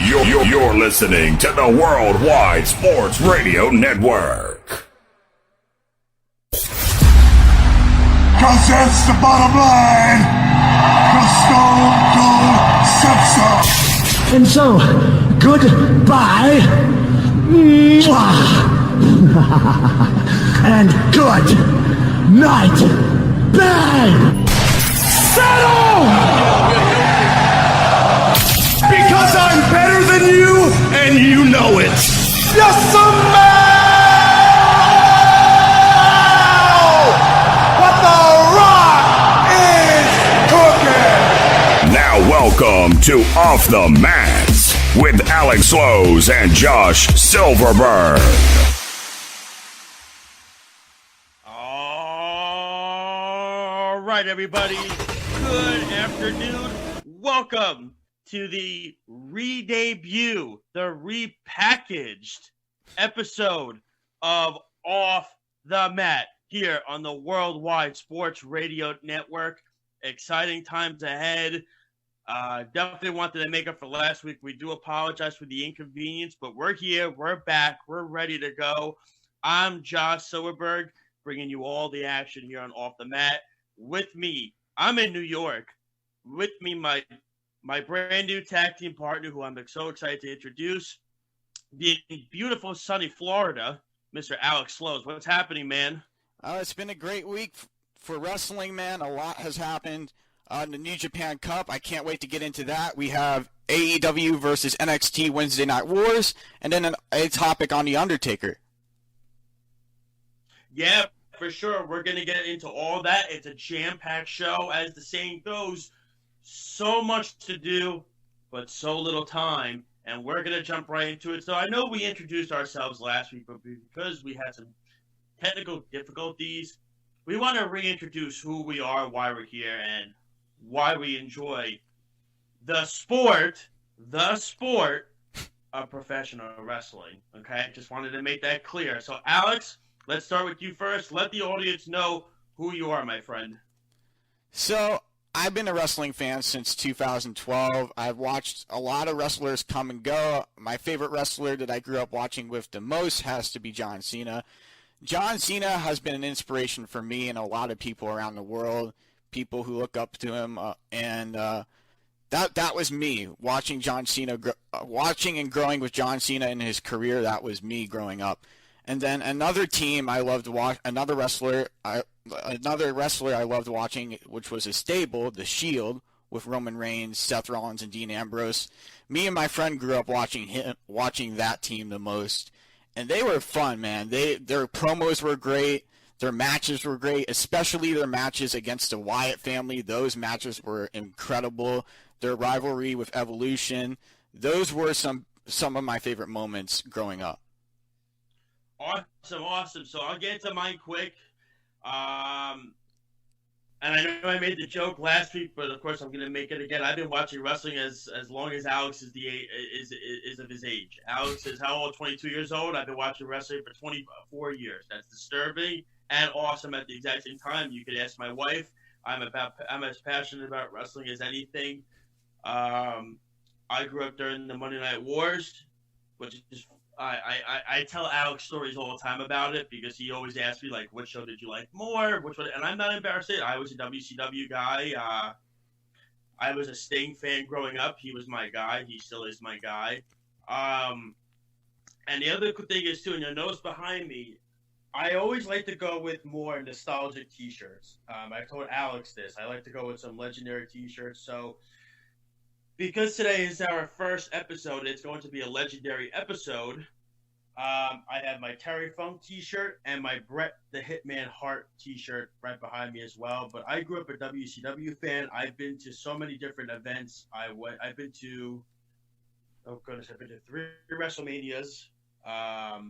You're listening to the Worldwide Sports Radio Network. Cause that's the bottom line. The Stone Cold said so. And so, goodbye. And good night. Bang! Settle! Because I'm better than you, and you know it. Yes, man! What the Rock is cooking! Now welcome to Off the Mats with Alex Lowe's and Josh Silverberg. All right, everybody. Good afternoon. Welcome to the re-debut, the repackaged episode of Off the Mat here on the Worldwide Sports Radio Network. Exciting times ahead. Definitely wanted to make up for last week. We do apologize for the inconvenience, but we're here. We're back. We're ready to go. I'm Josh Silverberg, bringing you all the action here on Off the Mat. With me, I'm in New York. With me, my brand new tag team partner, who I'm so excited to introduce, the beautiful sunny Florida, Mr. Alex Lowe's. What's happening, man? It's been a great week for wrestling, man. A lot has happened. The New Japan Cup, I can't wait to get into that. We have AEW versus NXT Wednesday Night Wars, and then a topic on The Undertaker. Yeah, for sure. We're going to get into all that. It's a jam-packed show, as the saying goes. So much to do, but so little time, and we're going to jump right into it. So I know we introduced ourselves last week, but because we had some technical difficulties, we want to reintroduce who we are, why we're here, and why we enjoy the sport of professional wrestling. Okay? Just wanted to make that clear. So, Alex, let's start with you first. Let the audience know who you are, my friend. So, I've been a wrestling fan since 2012. I've watched a lot of wrestlers come and go. My favorite wrestler that I grew up watching with the most has to be John Cena. John Cena has been an inspiration for me and a lot of people around the world, people who look up to him, and that was me watching John Cena, watching and growing with John Cena in his career. That was me growing up. And then another team I loved to watch, another wrestler I loved watching, which was a stable, The Shield, with Roman Reigns, Seth Rollins, and Dean Ambrose. Me and my friend grew up watching that team the most, and they were fun, man. Their promos were great, their matches were great, especially their matches against the Wyatt family. Those matches were incredible. Their rivalry with Evolution, those were some of my favorite moments growing up. Awesome. So I'll get into mine quick. And I know I made the joke last week, but of course I'm going to make it again. I've been watching wrestling as long as Alex is of his age. Alex is how old? 22 years old. I've been watching wrestling for 24 years. That's disturbing and awesome at the exact same time. You could ask my wife. I'm as passionate about wrestling as anything. I grew up during the Monday Night Wars, which is I tell Alex stories all the time about it because he always asks me, like, what show did you like more? Which one? And I'm not embarrassed. I was a WCW guy. I was a Sting fan growing up. He was my guy. He still is my guy. And the other good thing is, too, and you'll notice behind me, I always like to go with more nostalgic T-shirts. I told Alex this. I like to go with some legendary T-shirts. So because today is our first episode, it's going to be a legendary episode. I have my Terry Funk T-shirt and my Bret the Hitman Hart T-shirt right behind me as well. But I grew up a WCW fan. I've been to so many different events. I've been to 3 WrestleManias. I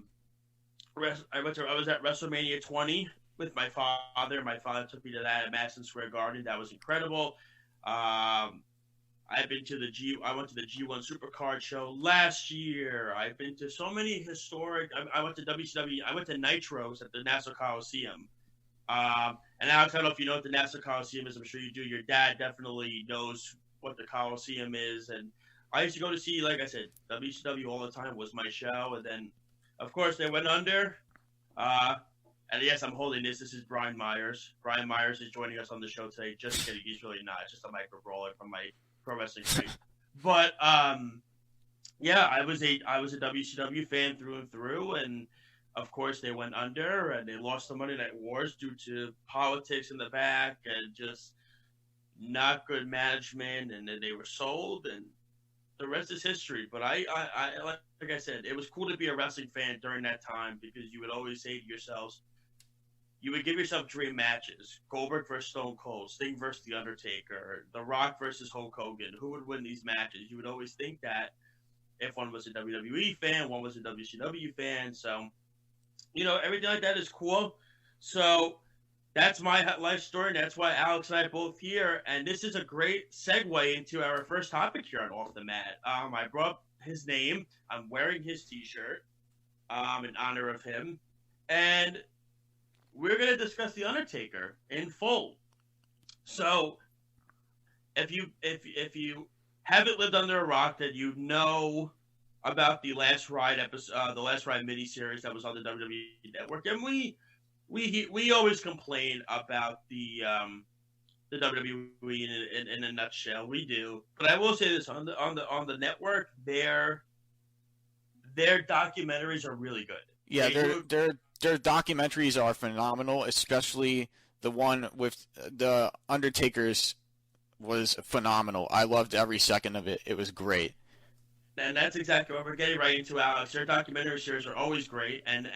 was at WrestleMania 20 with my father. My father took me to that at Madison Square Garden. That was incredible. I've been to I went to the G1 Supercard show last year. I've been to so many historic. I went to WCW. I went to Nitros at the Nassau Coliseum. And Alex, I don't know if you know what the Nassau Coliseum is. I'm sure you do. Your dad definitely knows what the Coliseum is. And I used to go to see, like I said, WCW all the time was my show, and then, of course, they went under. And yes, I'm holding this. This is Brian Myers. Brian Myers is joining us on the show today. Just kidding, he's really not. It's just a micro brawler from my pro wrestling streak. But yeah, I was a WCW fan through and through, and of course they went under and they lost the Monday Night Wars due to politics in the back and just not good management, and then they were sold, and the rest is history. But I like I said, it was cool to be a wrestling fan during that time because you would always say to yourselves, you would give yourself dream matches: Goldberg versus Stone Cold, Sting versus The Undertaker, The Rock versus Hulk Hogan. Who would win these matches? You would always think that if one was a WWE fan, one was a WCW fan. So, everything like that is cool. So that's my life story, and that's why Alex and I are both here. And this is a great segue into our first topic here on Off the Mat. I brought up his name. I'm wearing his T-shirt in honor of him. And we're going to discuss The Undertaker in full. So if you haven't lived under a rock, that you know about the Last Ride episode, the Last Ride miniseries that was on the WWE Network, and we always complain about the WWE in a nutshell. We do, but I will say this: on the network, their documentaries are really good. Yeah, their documentaries are phenomenal, especially the one with the Undertaker's was phenomenal. I loved every second of it. It was great. And that's exactly what we're getting right into, Alex. Their documentary series are always great, and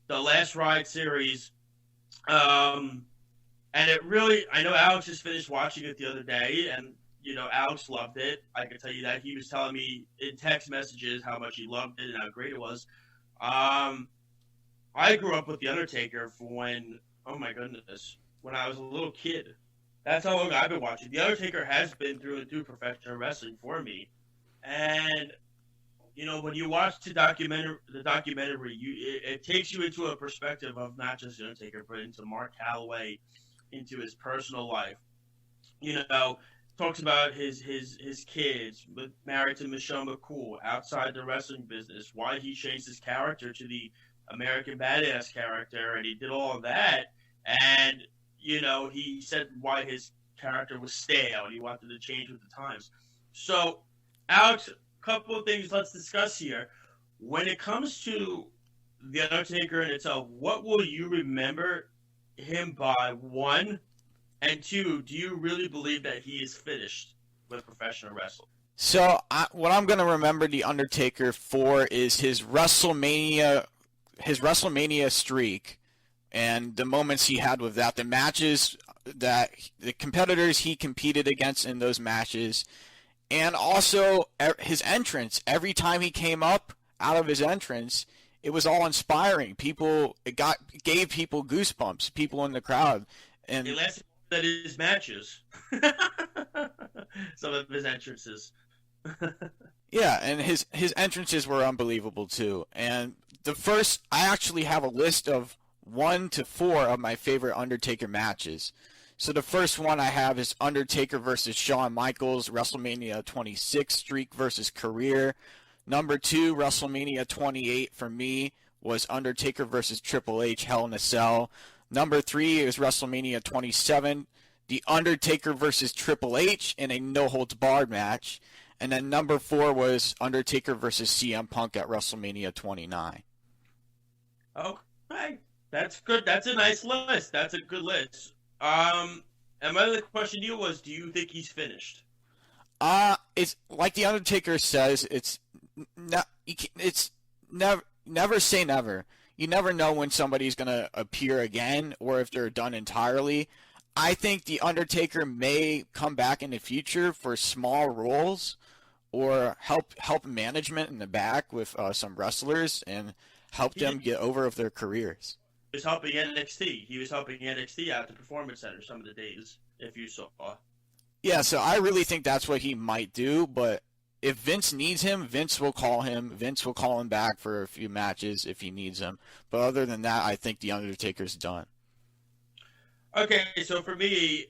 the Last Ride series, and it really, I know Alex just finished watching it the other day, and Alex loved it. I can tell you that. He was telling me in text messages how much he loved it and how great it was. I grew up with The Undertaker when I was a little kid. That's how long I've been watching. The Undertaker has been through and through professional wrestling for me. And, when you watch the documentary, it takes you into a perspective of not just The Undertaker, but into Mark Calloway, into his personal life. Talks about his kids, married to Michelle McCool, outside the wrestling business, why he changed his character to the American Badass character, and he did all of that. And, he said why his character was stale and he wanted to change with the times. So, Alex, a couple of things let's discuss here. When it comes to The Undertaker in itself, what will you remember him by, one? And two, do you really believe that he is finished with professional wrestling? So, what I'm going to remember The Undertaker for is his WrestleMania streak and the moments he had with that, the matches that the competitors he competed against in those matches, and also his entrance. Every time he came up out of his entrance, it was all inspiring. It gave people goosebumps, people in the crowd. And it lasted than his matches. Some of his entrances. Yeah, and his entrances were unbelievable too. And I actually have a list of 1 to 4 of my favorite Undertaker matches. So the first one I have is Undertaker versus Shawn Michaels, WrestleMania 26 streak versus career. Number 2, WrestleMania 28 for me was Undertaker versus Triple H, Hell in a Cell. Number 3 is WrestleMania 27, The Undertaker versus Triple H in a no-holds-barred match. And then number 4 was Undertaker versus CM Punk at WrestleMania 29. Okay, that's good. That's a nice list. That's a good list. And my other question to you was, do you think he's finished? It's like The Undertaker says, it's never say never. You never know when somebody's going to appear again or if they're done entirely. I think The Undertaker may come back in the future for small roles or help management in the back with some wrestlers and help them get over with their careers. He was helping NXT. He was helping NXT out at the Performance Center some of the days, if you saw. Yeah, so I really think that's what he might do, but if Vince needs him, Vince will call him. Vince will call him back for a few matches if he needs him. But other than that, I think The Undertaker's done. Okay, so for me,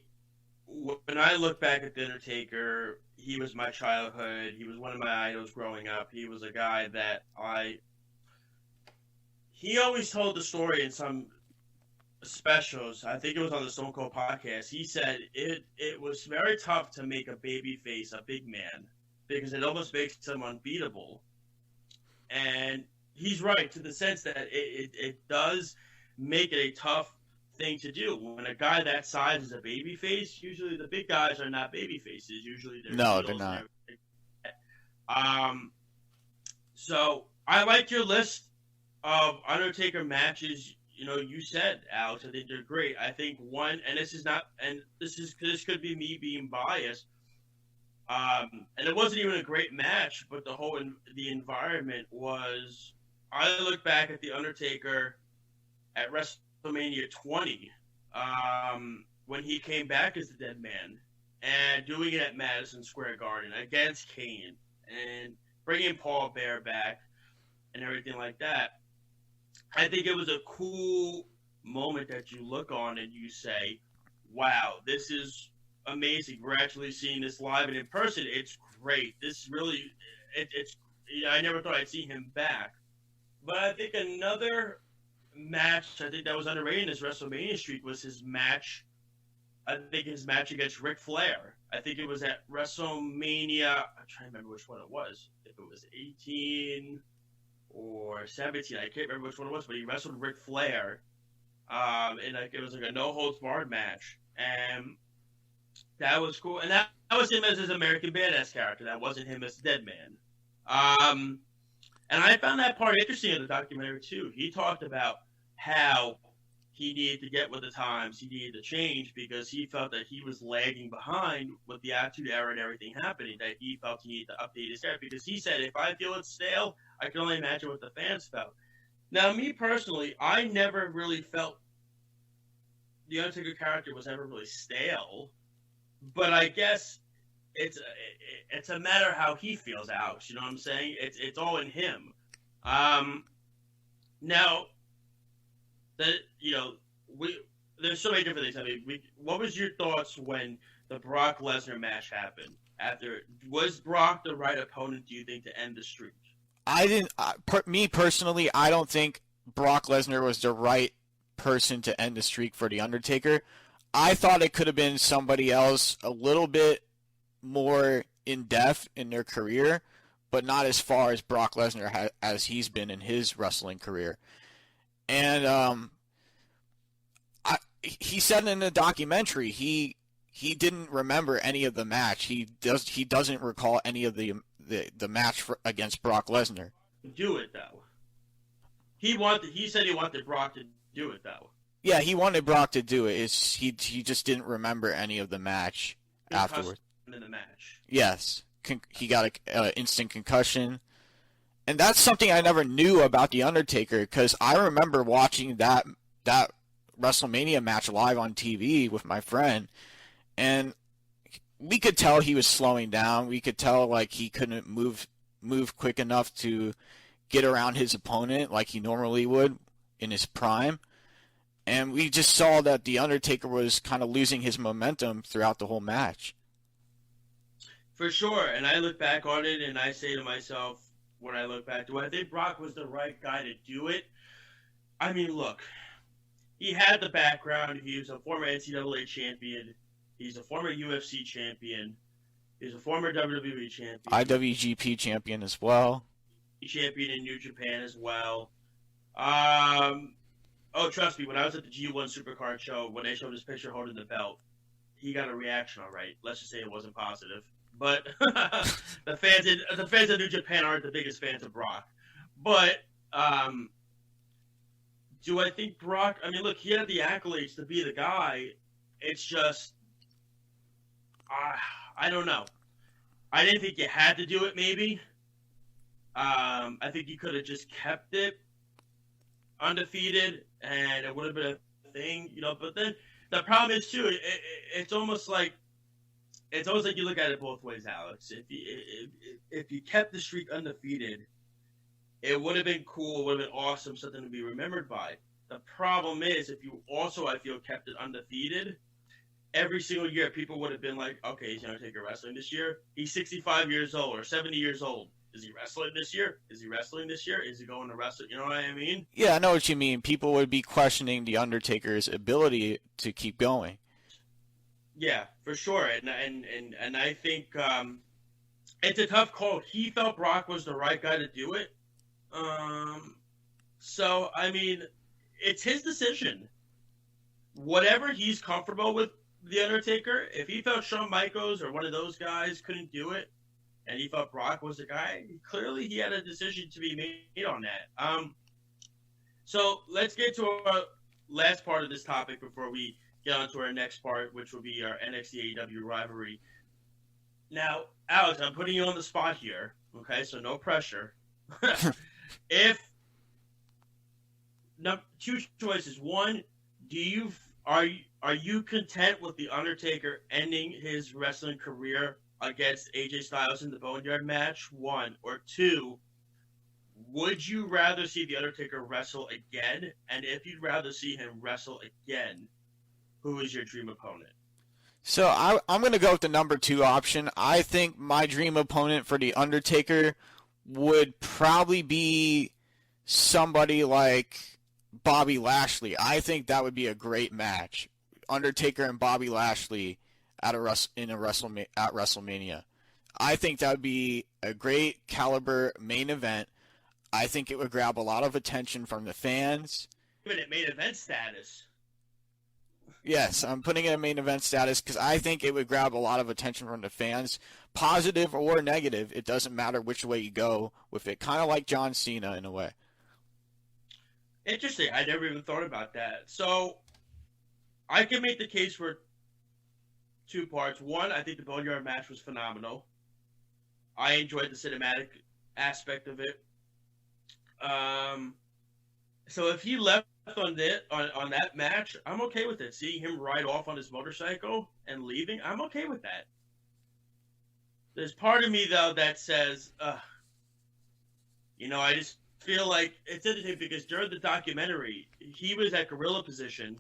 when I look back at The Undertaker, he was my childhood. He was one of my idols growing up. He was a guy that he always told the story in some specials. I think it was on the Stone Cold podcast. He said it was very tough to make a baby face a big man because it almost makes him unbeatable. And he's right to the sense that it does make it a tough thing to do. When a guy that size is a baby face, usually the big guys are not baby faces. Usually they're they're not. So I like your list of Undertaker matches. You know, you said, Alex, I think they're great. I think one, and this could be me being biased. And it wasn't even a great match, but the environment was. I look back at the Undertaker at WrestleMania 20, when he came back as the Dead Man, and doing it at Madison Square Garden against Kane, and bringing Paul Bear back, and everything like that. I think it was a cool moment that you look on and you say, "Wow, this is amazing. We're actually seeing this live and in person. It's great. This really, it's. I never thought I'd see him back." But I think another match I think that was underrated in this WrestleMania streak was his match. I think his match against Ric Flair. I think it was at WrestleMania. I'm trying to remember which one it was. If it was 18 or 17, I can't remember which one it was. But he wrestled Ric Flair, and it was like a no holds barred match, and that was cool. And that was him as his American Badass character. That wasn't him as Dead Man. And I found that part interesting in the documentary too. He talked about how he needed to get with the times, he needed to change because he felt that he was lagging behind with the Attitude Era and everything happening, that he felt he needed to update his character because he said, if I feel it's stale, I can only imagine what the fans felt. Now, me personally, I never really felt the Undertaker character was ever really stale, but I guess it's a matter of how he feels, Alex. You know what I'm saying? It's all in him. Now, there's so many different things. I mean, what was your thoughts when the Brock Lesnar match happened? Was Brock the right opponent, do you think, to end the streak? I didn't. Me personally, I don't think Brock Lesnar was the right person to end the streak for the Undertaker. I thought it could have been somebody else a little bit more in depth in their career, but not as far as Brock Lesnar as he's been in his wrestling career. And he said in the documentary he didn't remember any of the match. He doesn't recall any of the match against Brock Lesnar. Do it though. He said he wanted Brock to do it though. Yeah, he wanted Brock to do it. He just didn't remember any of the match afterwards. In the match. Yes, he got an instant concussion, and that's something I never knew about the Undertaker because I remember watching that WrestleMania match live on TV with my friend, and we could tell he was slowing down. We could tell like he couldn't move quick enough to get around his opponent like he normally would in his prime. And we just saw that the Undertaker was kind of losing his momentum throughout the whole match. For sure, and I look back on it and I say to myself, when I look back, do I think Brock was the right guy to do it? I mean, look, he had the background. He was a former NCAA champion. He's a former UFC champion. He's a former WWE champion. IWGP champion as well. Champion in New Japan as well. Oh, trust me, when I was at the G1 Supercard show, when they showed his picture holding the belt, he got a reaction, all right. Let's just say it wasn't positive. But the fans of New Japan aren't the biggest fans of Brock. But do I think Brock? I mean, look, he had the accolades to be the guy. It's just, I don't know. I didn't think you had to do it. Maybe. I think you could have just kept it undefeated, and it would have been a thing, you know. But then the problem is too. It's almost like you look at it both ways, Alex. If you kept the streak undefeated, it would have been cool. It would have been awesome, something to be remembered by. The problem is, if you also, I feel, kept it undefeated, every single year people would have been like, okay, is Undertaker wrestling this year? He's 65 years old or 70 years old. Is he wrestling this year? Is he wrestling this year? Is he going to wrestle? You know what I mean? Yeah, I know what you mean. People would be questioning the Undertaker's ability to keep going. Yeah, for sure. And I think it's a tough call. He felt Brock was the right guy to do it. So, I mean, it's his decision. Whatever he's comfortable with the Undertaker, if he felt Shawn Michaels or one of those guys couldn't do it, and he thought Brock was the guy, clearly he had a decision to be made on that. So let's get to our last part of this topic before we get on to our next part, which will be our NXT AEW rivalry. Now, Alex, I'm putting you on the spot here, okay? So no pressure. Two choices. One, are you content with the Undertaker ending his wrestling career against AJ Styles in the Boneyard match? One. Or two, would you rather see the Undertaker wrestle again? And if you'd rather see him wrestle again, who is your dream opponent? So I'm going to go with the number 2 option. I think my dream opponent for the Undertaker would probably be somebody like Bobby Lashley. I think that would be a great match. Undertaker and Bobby Lashley at WrestleMania. I think that would be a great caliber main event. I think it would grab a lot of attention from the fans. Even at main event status. Yes, I'm putting it in main event status because I think it would grab a lot of attention from the fans, positive or negative. It doesn't matter which way you go with it. Kind of like John Cena in a way. Interesting. I never even thought about that. So I can make the case for 2 parts. One, I think the Boneyard match was phenomenal. I enjoyed the cinematic aspect of it. So if he left on that match, I'm okay with it. Seeing him ride off on his motorcycle and leaving, I'm okay with that. There's part of me though that says, I just feel like it's interesting because during the documentary, he was at gorilla position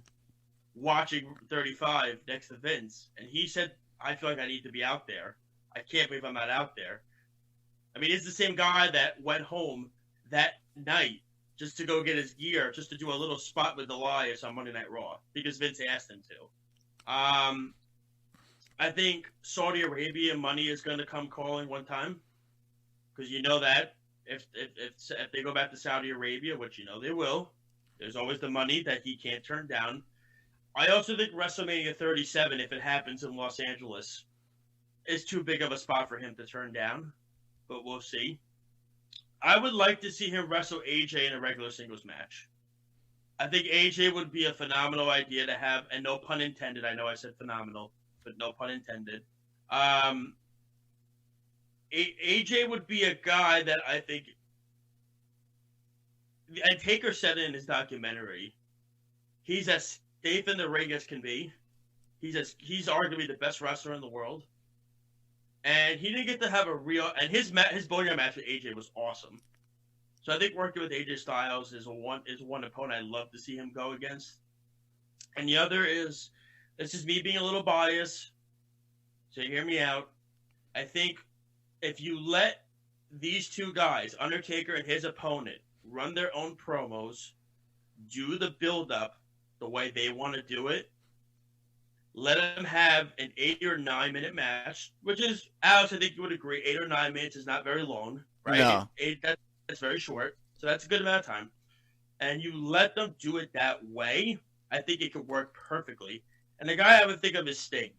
watching 35 next to Vince, and he said, I feel like I need to be out there. I can't believe I'm not out there. I mean, it's the same guy that went home that night just to go get his gear, just to do a little spot with Elias on Monday Night Raw, because Vince asked him to. I think Saudi Arabia money is going to come calling one time, because you know that if they go back to Saudi Arabia, which you know they will, there's always the money that he can't turn down. I also think WrestleMania 37, if it happens in Los Angeles, is too big of a spot for him to turn down, but we'll see. I would like to see him wrestle AJ in a regular singles match. I think AJ would be a phenomenal idea to have, and no pun intended. I know I said phenomenal, but no pun intended. AJ would be a guy that I think, and Taker said it in his documentary, he's as safe in the ring as can be. He's arguably the best wrestler in the world. And he didn't get to have a real, and his Boneyard match with AJ was awesome. So I think working with AJ Styles is one opponent I'd love to see him go against. And the other is, this is me being a little biased, so hear me out. I think if you let these two guys, Undertaker and his opponent, run their own promos, do the build-up the way they want to do it, let them have an 8 or 9 minute match, which is, Alex, I think you would agree, 8 or 9 minutes is not very long, right? No. That's very short, so that's a good amount of time. And you let them do it that way, I think it could work perfectly. And the guy I would think of is Sting.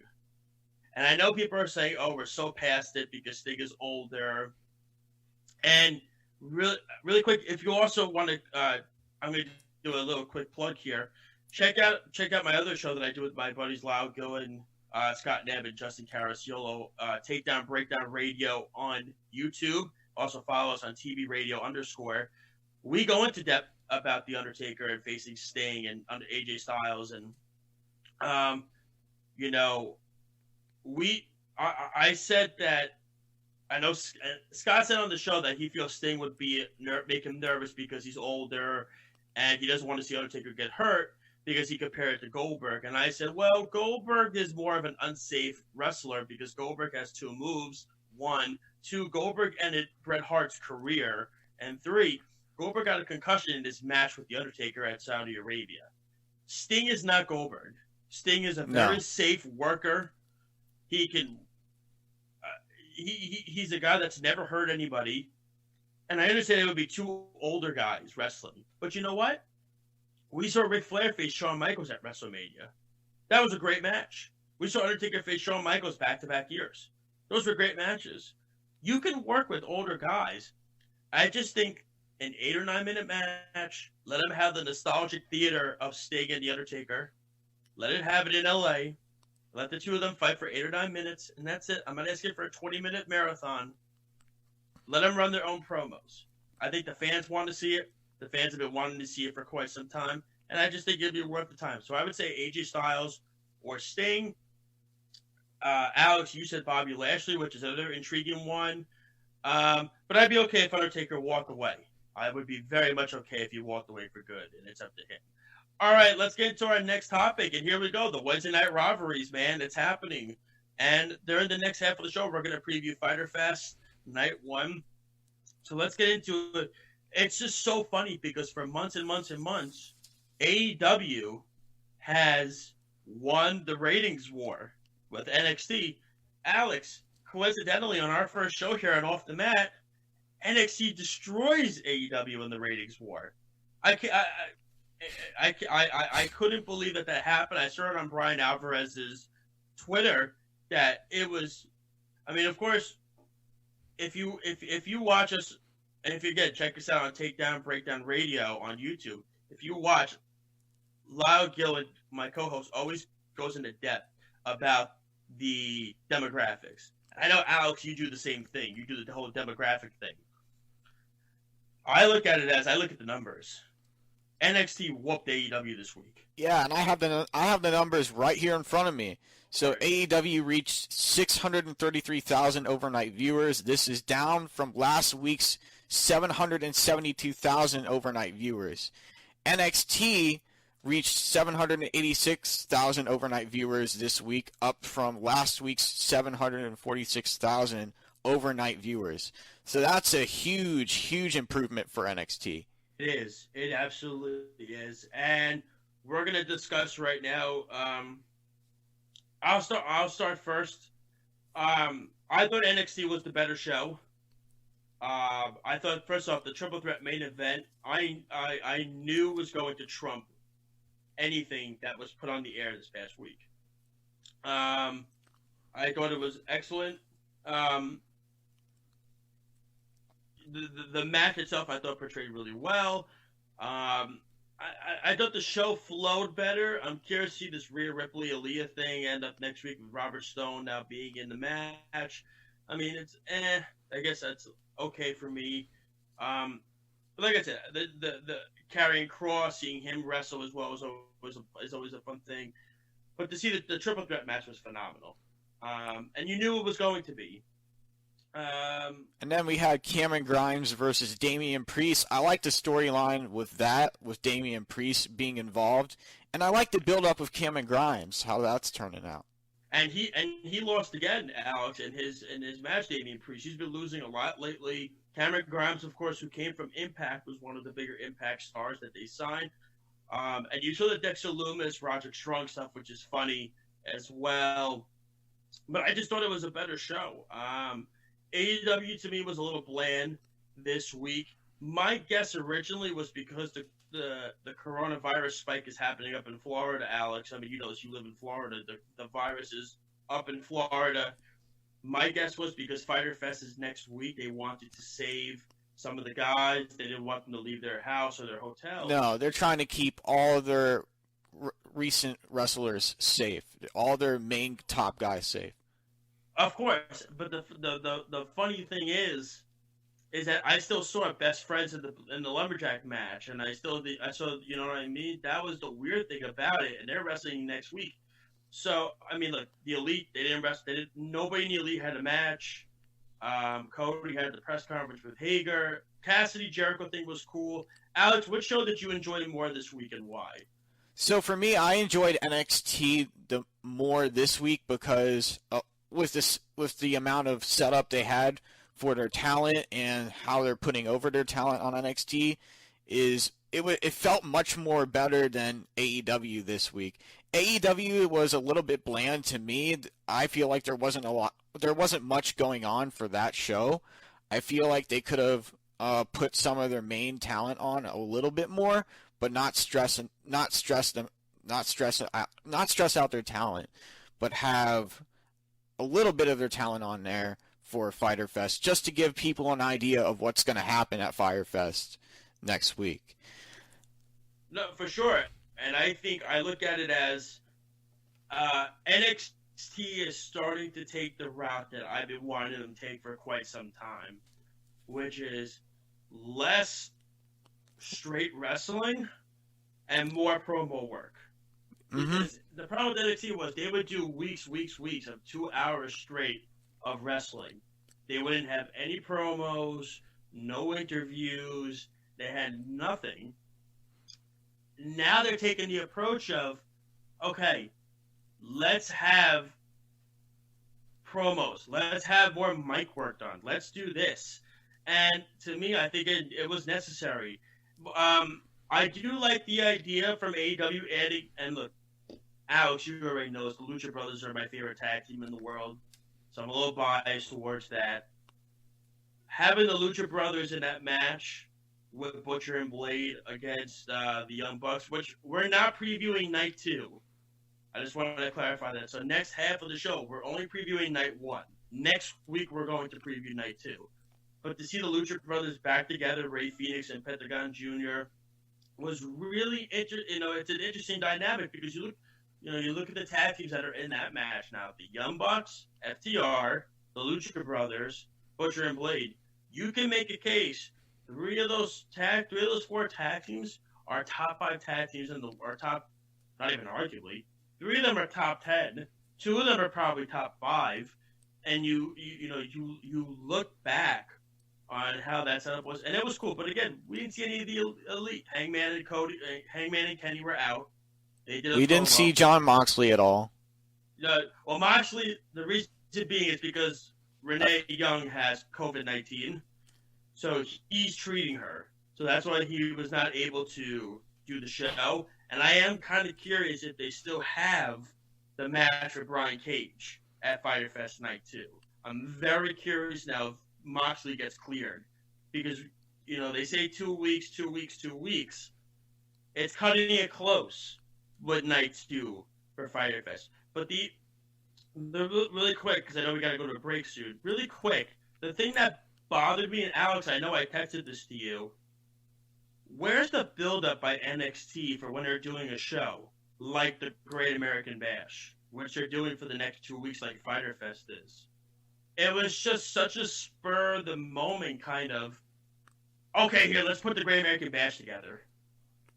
And I know people are saying, oh, we're so past it because Sting is older. And really quick, if you also want to, I'm going to do a little quick plug here. Check out my other show that I do with my buddies Lau Gillen, Scott Nebb, and Justin Carasiolo, Takedown Breakdown Radio on YouTube. Also follow us on TV Radio _. We go into depth about The Undertaker and facing Sting and under AJ Styles. And, I said that, I know Scott said on the show that he feels Sting would make him nervous because he's older and he doesn't want to see Undertaker get hurt. because he compared it to Goldberg. And I said, well, Goldberg is more of an unsafe wrestler because Goldberg has 2 moves. 1, 2, Goldberg ended Bret Hart's career. And 3, Goldberg got a concussion in his match with The Undertaker at Saudi Arabia. Sting is not Goldberg. Sting is a very safe worker. He can... he's a guy that's never hurt anybody. And I understand it would be 2 older guys wrestling. But you know what? We saw Ric Flair face Shawn Michaels at WrestleMania. That was a great match. We saw Undertaker face Shawn Michaels back-to-back years. Those were great matches. You can work with older guys. I just think an 8 or 9 minute match, let them have the nostalgic theater of Sting and The Undertaker. Let it have it in LA. Let the 2 of them fight for 8 or 9 minutes, and that's it. I'm not asking for a 20-minute marathon. Let them run their own promos. I think the fans want to see it. The fans have been wanting to see it for quite some time, and I just think it'd be worth the time. So I would say AJ Styles or Sting. Alex, you said Bobby Lashley, which is another intriguing one. But I'd be okay if Undertaker walked away. I would be very much okay if he walked away for good, and it's up to him. All right, let's get into our next topic, and here we go. The Wednesday night rivalries, man, it's happening. And during the next half of the show, we're going to preview Fyter Fest Night 1. So let's get into it. It's just so funny because for months and months and months, AEW has won the ratings war with NXT. Alex, coincidentally, on our first show here on Off the Mat, NXT destroys AEW in the ratings war. I couldn't believe that happened. I saw it on Brian Alvarez's Twitter that it was. I mean, of course, if you watch us, and if you check us out on Takedown Breakdown Radio on YouTube. If you watch, Lyle Gillett, my co-host, always goes into depth about the demographics. I know, Alex, you do the same thing. You do the whole demographic thing. I look at the numbers. NXT whooped AEW this week. Yeah, and I have the numbers right here in front of me. So AEW reached 633,000 overnight viewers. This is down from last week's 772,000 overnight viewers. NXT reached 786,000 overnight viewers this week, up from last week's 746,000 overnight viewers. So that's a huge, huge improvement for NXT. It is. It absolutely is. And we're going to discuss right now. I'll start first. I thought NXT was the better show. I thought, first off, the Triple Threat main event, I knew was going to trump anything that was put on the air this past week. I thought it was excellent. The match itself, I thought, portrayed really well. I thought the show flowed better. I'm curious to see this Rhea Ripley Aaliyah thing end up next week with Robert Stone now being in the match. I mean, it's I guess that's okay for me. But like I said, the Karrion Kross, seeing him wrestle as well is always a fun thing. But to see the Triple Threat match was phenomenal. And you knew it was going to be. And then we had Cameron Grimes versus Damian Priest. I like the storyline with Damian Priest being involved, and I like the build-up of Cameron Grimes, how that's turning out. And he lost again, Alex, in his match, Damian Priest. He's been losing a lot lately. Cameron Grimes, of course, who came from Impact, was one of the bigger Impact stars that they signed. And you saw the Dexter Lumis, Roderick Strong stuff, which is funny as well. But I just thought it was a better show. AEW to me was a little bland this week. My guess originally was because the coronavirus spike is happening up in Florida, Alex. I mean, you know this, you live in Florida. The virus is up in Florida. My guess was because Fyter Fest is next week, they wanted to save some of the guys. They didn't want them to leave their house or their hotel. No, they're trying to keep all their recent wrestlers safe. All their main top guys safe. Of course, but the funny thing is that I still saw Best Friends in the Lumberjack match, and I saw, you know what I mean? That was the weird thing about it, and they're wrestling next week. So, I mean, look, the Elite, they didn't wrestle. Nobody in the Elite had a match. Cody had the press conference with Hager. Cassidy Jericho thing was cool. Alex, which show did you enjoy more this week and why? So for me, I enjoyed NXT the more this week because with the amount of setup they had for their talent and how they're putting over their talent on NXT, it felt much more better than AEW this week. AEW was a little bit bland to me. I feel like there wasn't much going on for that show. I feel like they could have put some of their main talent on a little bit more, but not stress out their talent, but have a little bit of their talent on there for Fyter Fest, just to give people an idea of what's going to happen at Fyter Fest next week. No, for sure. And I think I look at it as NXT is starting to take the route that I've been wanting them to take for quite some time, which is less straight wrestling and more promo work. Because the problem with NXT was they would do weeks of 2 hours straight of wrestling. They wouldn't have any promos, no interviews. They had nothing. Now they're taking the approach of, okay, let's have promos. Let's have more mic work done. Let's do this. And to me, I think it was necessary. I do like the idea from AEW adding, and look, Alex, you already know the Lucha Brothers are my favorite tag team in the world, so I'm a little biased towards that. Having the Lucha Brothers in that match with Butcher and Blade against the Young Bucks, which we're not previewing night 2. I just wanted to clarify that. So next half of the show, we're only previewing night 1. Next week, we're going to preview night 2. But to see the Lucha Brothers back together, Rey Fenix and Pentagon Jr., was really interesting. It's an interesting dynamic because you look at the tag teams that are in that match now. The Young Bucks, FTR, the Lucha Brothers, Butcher and Blade. You can make a case. Three of those 4 tag teams are top 5 tag teams top, not even arguably. 3 of them are top 10. 2 of them are probably top 5. And you look back on how that setup was, and it was cool. But again, we didn't see any of the elite. Hangman and Kenny were out. We didn't see John Moxley at all. Well, Moxley, the reason being is because Renee Young has COVID-19, so he's treating her. So that's why he was not able to do the show. And I am kind of curious if they still have the match with Brian Cage at Fyter Fest Night 2. I'm very curious now if Moxley gets cleared, because they say 2 weeks. It's cutting it close with Night 2 for Fyter Fest. But the really quick, because I know we got to go to a break soon. Really quick, the thing that bothered me, and Alex, I know I texted this to you. Where's the build-up by NXT for when they're doing a show like the Great American Bash, which they're doing for the next 2 weeks, like Fyter Fest is? It was just such a spur-of-the-moment kind of, okay, here, let's put the Great American Bash together.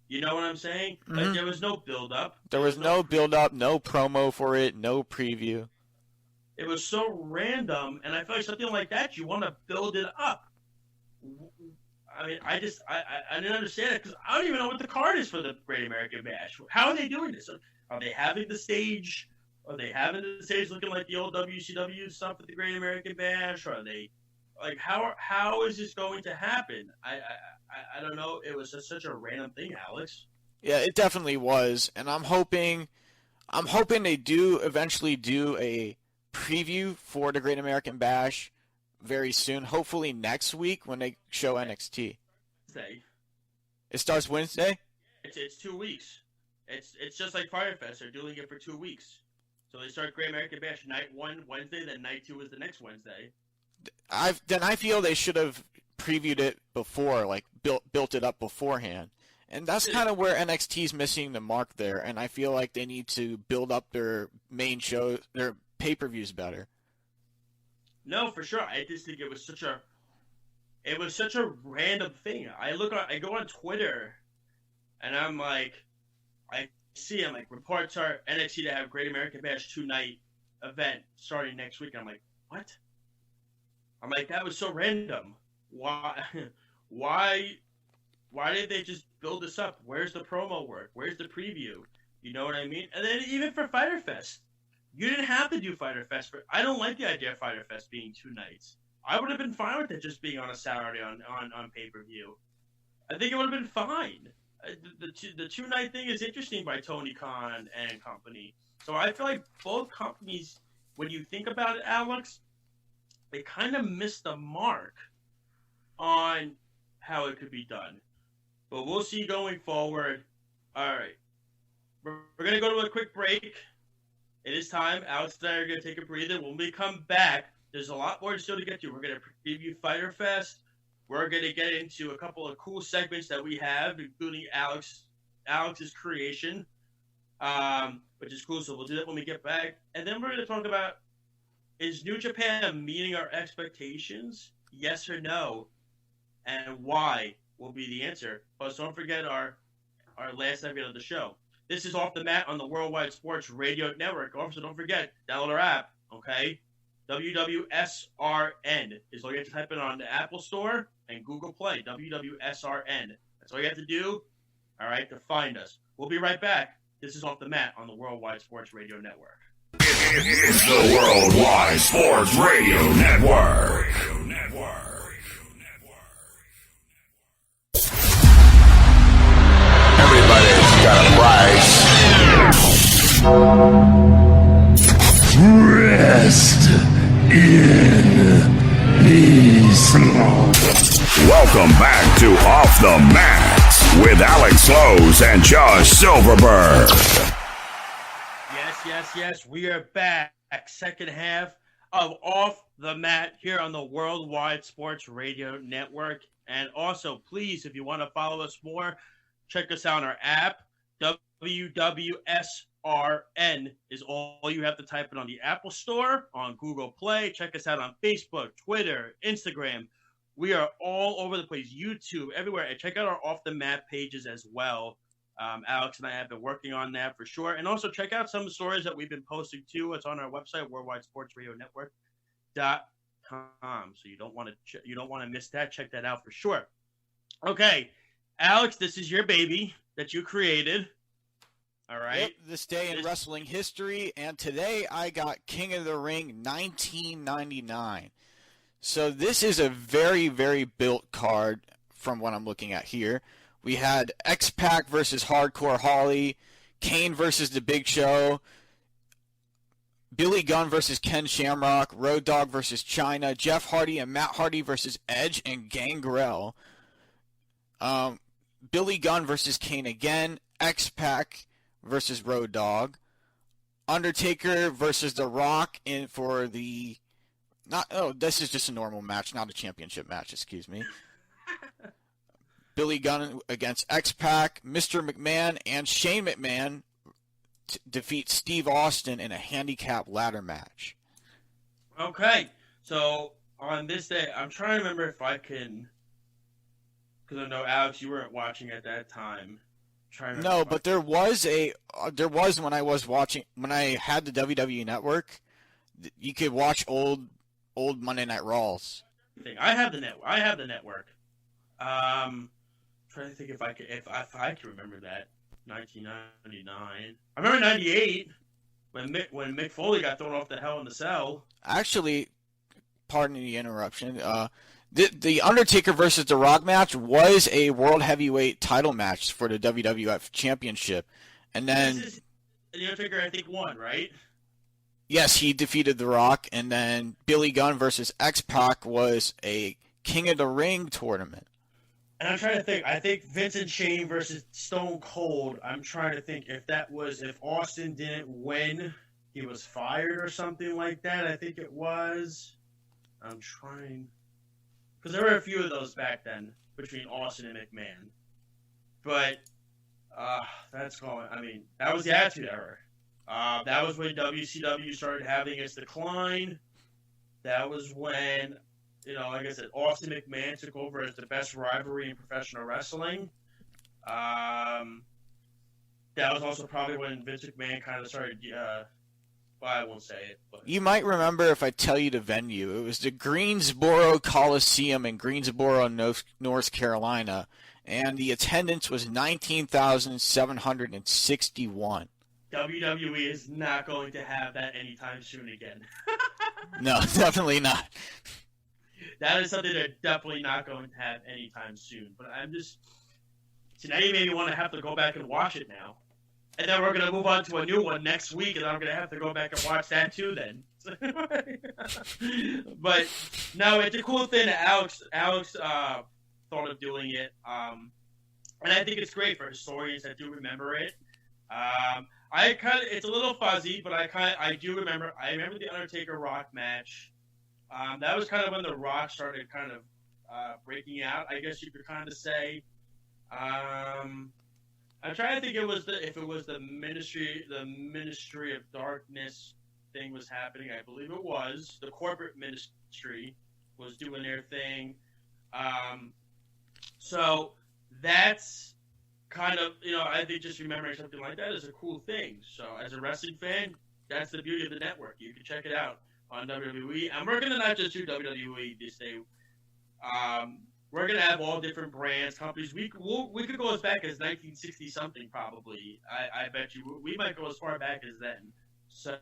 You know what I'm saying? Mm-hmm. Like, there was no build-up. There was no build-up, no promo for it, no preview. It was so random, and I feel like something like that, you want to build it up. I mean, I didn't understand it, because I don't even know what the card is for the Great American Bash. How are they doing this? Are they having the stage? Are they having the stage looking like the old WCW stuff at the Great American Bash? Or are they, like, how is this going to happen? I don't know. It was just such a random thing, Alex. Yeah, it definitely was, and I'm hoping they do eventually do a preview for the Great American Bash very soon. Hopefully next week when they show NXT. Wednesday. It starts Wednesday? It's 2 weeks. It's just like Fyter Fest. They're doing it for 2 weeks. So they start Great American Bash night 1 Wednesday, then night 2 is the next Wednesday. I feel they should have previewed it before, like built it up beforehand. And that's kind of where NXT's missing the mark there, and I feel like they need to build up their main shows, their pay-per-views better. No, for sure. I just think it was such a random thing. I go on Twitter, and I'm like, reports are NXT to have Great American Bash 2-night event starting next week. I'm like, what? I'm like, that was so random. Why Why did they just build this up? Where's the promo work? Where's the preview? You know what I mean? And then even for Fyter Fest, you didn't have to do Fyter Fest. I don't like the idea of Fyter Fest being 2 nights. I would have been fine with it just being on a Saturday on pay-per-view. I think it would have been fine. The 2-night thing is interesting by Tony Khan and company. So I feel like both companies, when you think about it, Alex, they kind of missed the mark on how it could be done. But we'll see going forward. All right. We're going to go to a quick break. It is time. Alex and I are going to take a breather. When we come back, there's a lot more still to get to. We're going to preview Fyter Fest. We're going to get into a couple of cool segments that we have, including Alex's creation, which is cool. So we'll do that when we get back. And then we're going to talk about, is New Japan meeting our expectations? Yes or no? And why will be the answer. Plus, don't forget our last segment of the show. This is Off the Mat on the Worldwide Sports Radio Network. Also, don't forget, download our app, okay? WWSRN is all you have to type in on the Apple Store and Google Play, WWSRN. That's all you have to do, all right, to find us. We'll be right back. This is Off the Mat on the Worldwide Sports Radio Network. It's the Worldwide Sports Radio Network. Everybody's got a price. Rest in peace. Welcome back to Off the Mat with Alex Lowe's and Josh Silverberg. Yes. We are back. Second half of Off the Mat here on the Worldwide Sports Radio Network. And also, please, if you want to follow us more, check us out on our app. WWSRN is all you have to type in on the Apple Store, on Google Play. Check us out on Facebook, Twitter, Instagram. We are all over the place, YouTube, everywhere. And check out our Off the Mat pages as well. Alex and I have been working on that for sure. And also check out some of the stories that we've been posting too. It's on our website, worldwidesportsradionetwork.com. So you don't want to miss that. Check that out for sure. Okay, Alex, this is your baby that you created. All right. Yep, this day in wrestling history, and today I got King of the Ring 1999. So this is a very, very built card from what I'm looking at here. We had X-Pac versus Hardcore Holly, Kane versus The Big Show, Billy Gunn versus Ken Shamrock, Road Dogg versus Chyna, Jeff Hardy and Matt Hardy versus Edge and Gangrel, Billy Gunn versus Kane again, X-Pac versus Road Dogg, Undertaker versus The Rock for the this is just a normal match, not a championship match, excuse me. Billy Gunn against X-Pac, Mr. McMahon, and Shane McMahon defeat Steve Austin in a handicap ladder match. Okay, so on this day, I'm trying to remember if I can, because I know Alex, you weren't watching at that time. No, but there was when I was watching, when I had the WWE Network, you could watch old Monday Night Raws. I have the network. Trying to think if I can remember that. 1999. I remember 98 when Mick Foley got thrown off the Hell in the Cell. Actually, pardon the interruption. The Undertaker versus The Rock match was a World Heavyweight title match for the WWF Championship, and then the Undertaker I think won, right? Yes, he defeated The Rock, and then Billy Gunn versus X-Pac was a King of the Ring tournament. And I'm trying to think. I think Vincent Shane versus Stone Cold. I'm trying to think if Austin didn't win, he was fired or something like that. I think it was. I'm trying. Because there were a few of those back then between Austin and McMahon. But that's going. I mean, that was the Attitude Era. That was when WCW started having its decline. That was when, like I said, Austin McMahon took over as the best rivalry in professional wrestling. That was also probably when Vince McMahon kind of started Well, I won't say it. But. You might remember if I tell you the venue. It was the Greensboro Coliseum in Greensboro, North Carolina, and the attendance was 19,761. WWE is not going to have that anytime soon again. No, definitely not. That is something they're definitely not going to have anytime soon. But I'm just... So now you made me want to have to go back and watch it now. And then we're going to move on to a new one next week, and I'm going to have to go back and watch that too then. But, no, it's a cool thing that Alex thought of doing it. And I think it's great for historians that do remember it. It's a little fuzzy, but I do remember. I remember the Undertaker Rock match. That was kind of when the Rock started kind of breaking out, I guess you could kind of say. I'm trying to think if it was the Ministry of Darkness thing was happening. I believe it was. The corporate ministry was doing their thing. So that's kind of, I think just remembering something like that is a cool thing. So as a wrestling fan, that's the beauty of the network. You can check it out on WWE. And we're going to not just do WWE this day. We're going to have all different brands, companies. We could go as back as 1960-something probably. I bet you. We might go as far back as then. So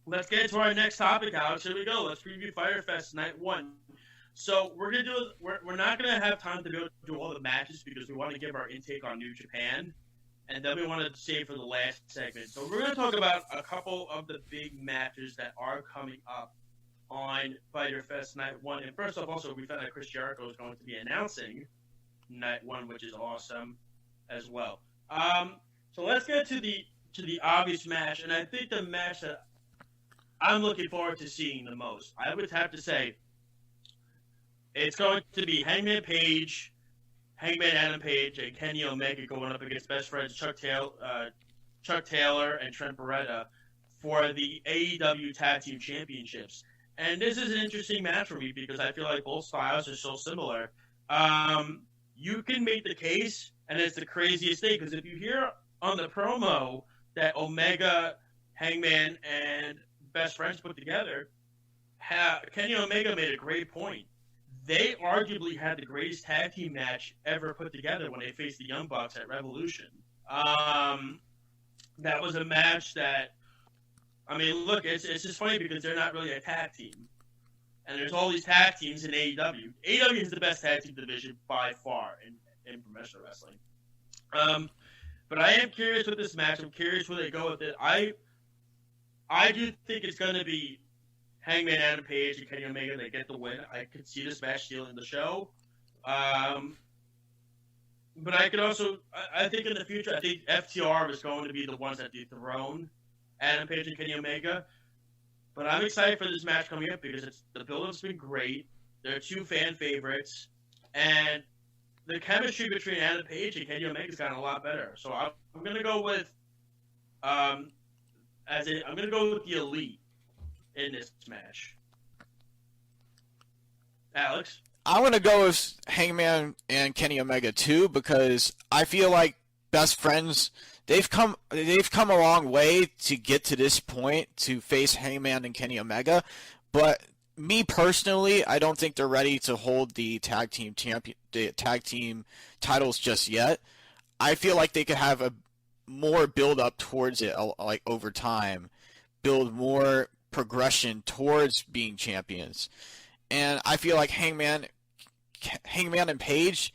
let's get into our next topic, Alex. Here we go. Let's preview Fyter Fest Night 1. So we're not gonna have time to go do all the matches because we want to give our intake on New Japan, and then we want to save for the last segment. So we're gonna talk about a couple of the big matches that are coming up on Fyter Fest Night 1. And first off, also we found out Chris Jericho is going to be announcing Night 1, which is awesome as well. So let's get to the obvious match, and I think the match that I'm looking forward to seeing the most, I would have to say. It's going to be Hangman Adam Page, and Kenny Omega going up against best friends Chuck Taylor and Trent Beretta for the AEW Tag Team Championships. And this is an interesting match for me because I feel like both styles are so similar. You can make the case, and it's the craziest thing, because if you hear on the promo that Omega, Hangman, and best friends put together, Kenny Omega made a great point. They arguably had the greatest tag team match ever put together when they faced the Young Bucks at Revolution. That was a match that, I mean, look, it's just funny because they're not really a tag team. And there's all these tag teams in AEW. AEW is the best tag team division by far in professional wrestling. But I am curious with this match. I'm curious where they go with it. I do think it's going to be Hangman Adam Page and Kenny Omega, they get the win. I could see this match stealing the show. But I could also, I think in the future, I think FTR is going to be the ones that dethrone Adam Page and Kenny Omega. But I'm excited for this match coming up because the build-up's been great. They're two fan favorites. And the chemistry between Adam Page and Kenny Omega's gotten a lot better. So I'm going to go with, I'm going to go with the Elite in this match. Alex? I want to go with Hangman and Kenny Omega too because I feel like best friends, they've come a long way to get to this point to face Hangman and Kenny Omega, but me personally, I don't think they're ready to hold the tag team titles just yet. I feel like they could have a more build up towards it, like over time, build more progression towards being champions. And I feel like Hangman and Page,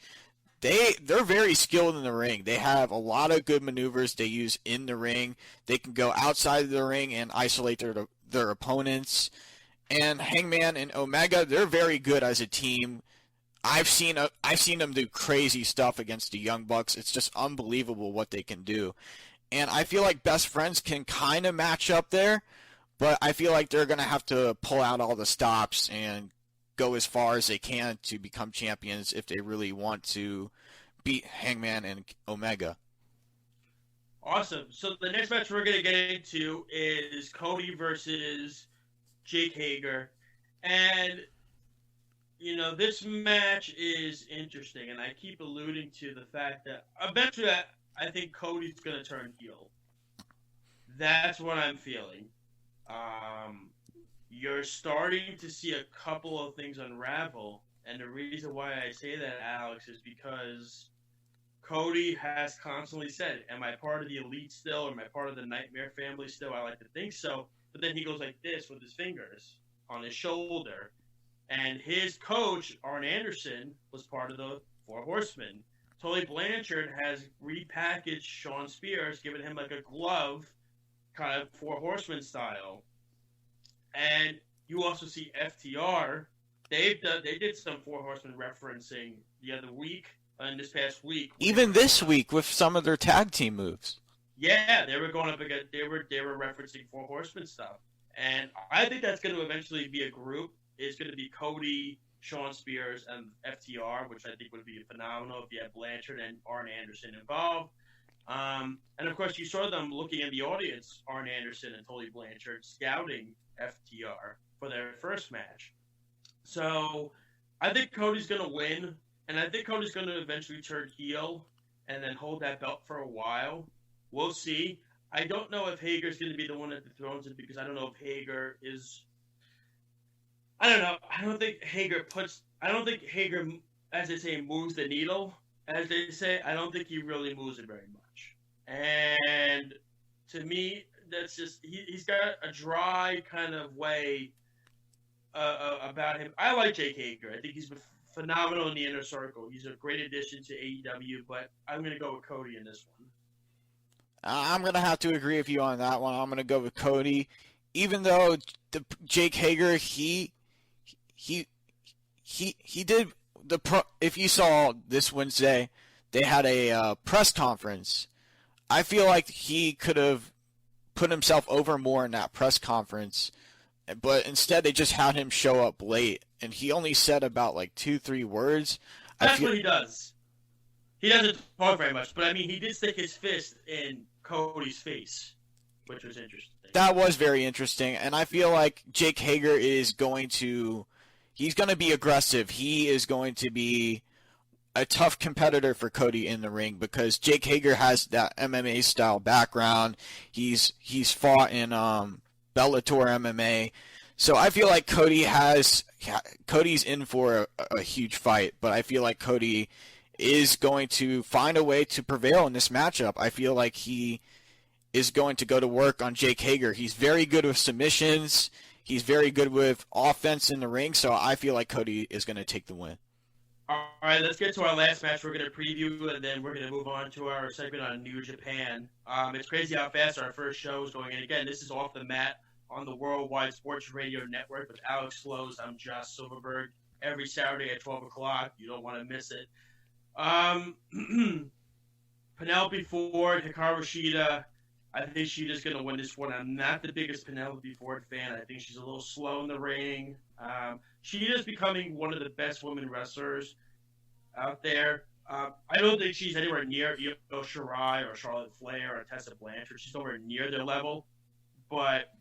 they're very skilled in the ring. They have a lot of good maneuvers they use in the ring. They can go outside of the ring and isolate their opponents. And Hangman and Omega, they're very good as a team. I've seen them do crazy stuff against the Young Bucks. It's just unbelievable what they can do. And I feel like best friends can kind of match up there, but I feel like they're going to have to pull out all the stops and go as far as they can to become champions if they really want to beat Hangman and Omega. Awesome. So the next match we're going to get into is Cody versus Jake Hager. And, you know, this match is interesting, and I keep alluding to the fact that eventually I think Cody's going to turn heel. That's what I'm feeling. you're starting to see a couple of things unravel. And the reason why I say that, Alex, is because Cody has constantly said, am I part of the elite still? Am I part of the Nightmare family still? I like to think so. But then he goes like this with his fingers on his shoulder. And his coach, Arn Anderson, was part of the Four Horsemen. Tully Blanchard has repackaged Sean Spears, giving him like a glove, kind of Four Horsemen style. And you also see FTR. They did some Four Horsemen referencing the other week, and this past week. Even this week with some of their tag team moves. Yeah, they were going up against. They were referencing Four Horsemen stuff, and I think that's going to eventually be a group. It's going to be Cody, Sean Spears, and FTR, which I think would be phenomenal if you had Blanchard and Arn Anderson involved. And of course, you saw them looking in the audience, Arn Anderson and Tully Blanchard, scouting FTR for their first match. So I think Cody's going to win, and I think Cody's going to eventually turn heel and then hold that belt for a while. We'll see. I don't know if Hager's going to be the one that dethrones it, because I don't know if Hager is. I don't know. I don't think Hager, as they say, moves the needle. As they say, I don't think he really moves it very much. And to me, that's just he's got a dry kind of way about him. I like Jake Hager. I think he's phenomenal in the inner circle. He's a great addition to AEW, but I'm going to go with Cody in this one. I'm going to have to agree with you on that one. I'm going to go with Cody. Even though Jake Hager, he did if you saw this Wednesday, they had a press conference. I feel like he could have put himself over more in that press conference, but instead they just had him show up late, and he only said about like 2-3 words. That's what he does. He doesn't talk very much, but I mean, he did stick his fist in Cody's face, which was interesting. That was very interesting, and I feel like Jake Hager is he's going to be aggressive. He is going to be a tough competitor for Cody in the ring, because Jake Hager has that MMA style background. He's fought in Bellator MMA. So I feel like Cody's in for a huge fight, but I feel like Cody is going to find a way to prevail in this matchup. I feel like he is going to go to work on Jake Hager. He's very good with submissions. He's very good with offense in the ring, so I feel like Cody is going to take the win. All right, let's get to our last match we're going to preview, and then we're going to move on to our segment on New Japan. It's crazy how fast our first show is going. And again, this is Off the Mat on the Worldwide Sports Radio Network with Alex Slows. I'm Josh Silverberg. Every Saturday at 12 o'clock. You don't want to miss it. Penelope Ford, Hikaru Shida. I think Shida's going to win this one. I'm not the biggest Penelope Ford fan. I think she's a little slow in the ring. Shida's becoming one of the best women wrestlers out there. I don't think she's anywhere near Io Shirai or Charlotte Flair or Tessa Blanchard. She's nowhere near their level. But,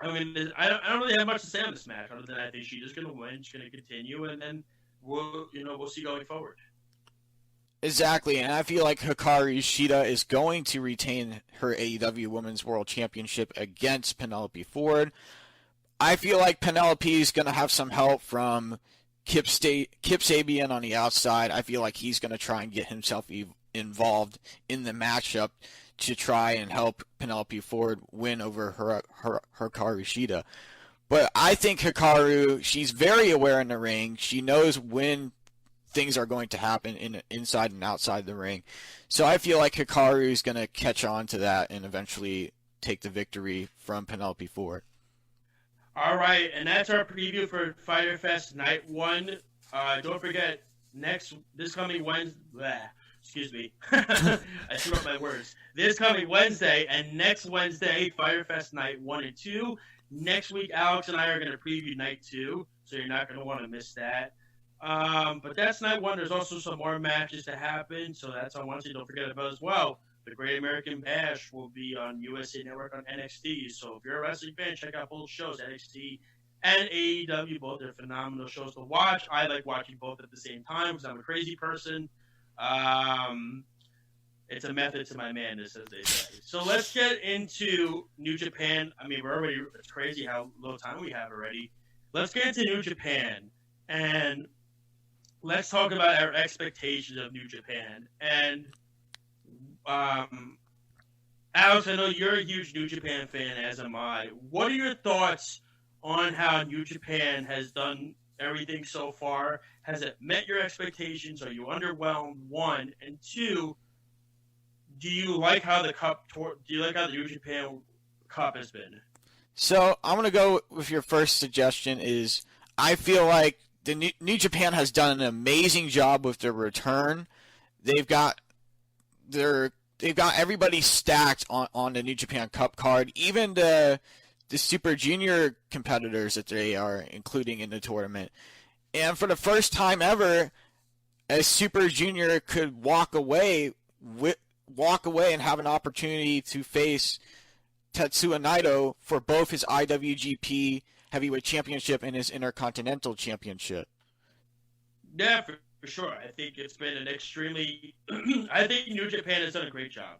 I mean, I don't really have much to say on this match, other than I think Shida's going to win. She's going to continue, and then we'll see going forward. Exactly, and I feel like Hikaru Shida is going to retain her AEW Women's World Championship against Penelope Ford. I feel like Penelope is going to have some help from Kip Sabian on the outside. I feel like he's going to try and get himself involved in the matchup to try and help Penelope Ford win over Hikaru Shida. But I think Hikaru, she's very aware in the ring. She knows when things are going to happen inside and outside the ring. So I feel like Hikaru is going to catch on to that and eventually take the victory from Penelope Ford. All right, and that's our preview for Fyter Fest Night 1. Don't forget, this coming Wednesday, excuse me, I screwed up my words. This coming Wednesday and next Wednesday, Fyter Fest Night 1 and 2. Next week, Alex and I are going to preview Night 2, so you're not going to want to miss that. But that's Night 1. There's also some more matches to happen, so that's on Wednesday. Don't forget about as well. The Great American Bash will be on USA Network on NXT. So if you're a wrestling fan, check out both shows, NXT and AEW. Both are phenomenal shows to watch. I like watching both at the same time because I'm a crazy person. It's a method to my madness, as they say. So let's get into New Japan. I mean, it's crazy how little time we have already. Let's get into New Japan, and let's talk about our expectations of New Japan. And, Alex, I know you're a huge New Japan fan, as am I. What are your thoughts on how New Japan has done everything so far? Has it met your expectations? Are you underwhelmed? One, and two, do you like how the New Japan Cup has been? So I'm gonna go with your first suggestion. Is I feel like the New Japan has done an amazing job with their return. They've got everybody stacked on the New Japan Cup card. Even the Super Junior competitors that they are including in the tournament. And for the first time ever, a Super Junior could walk away and have an opportunity to face Tetsuya Naito for both his IWGP Heavyweight Championship and his Intercontinental Championship. Yeah, for sure. I think it's been an extremely... I think New Japan has done a great job.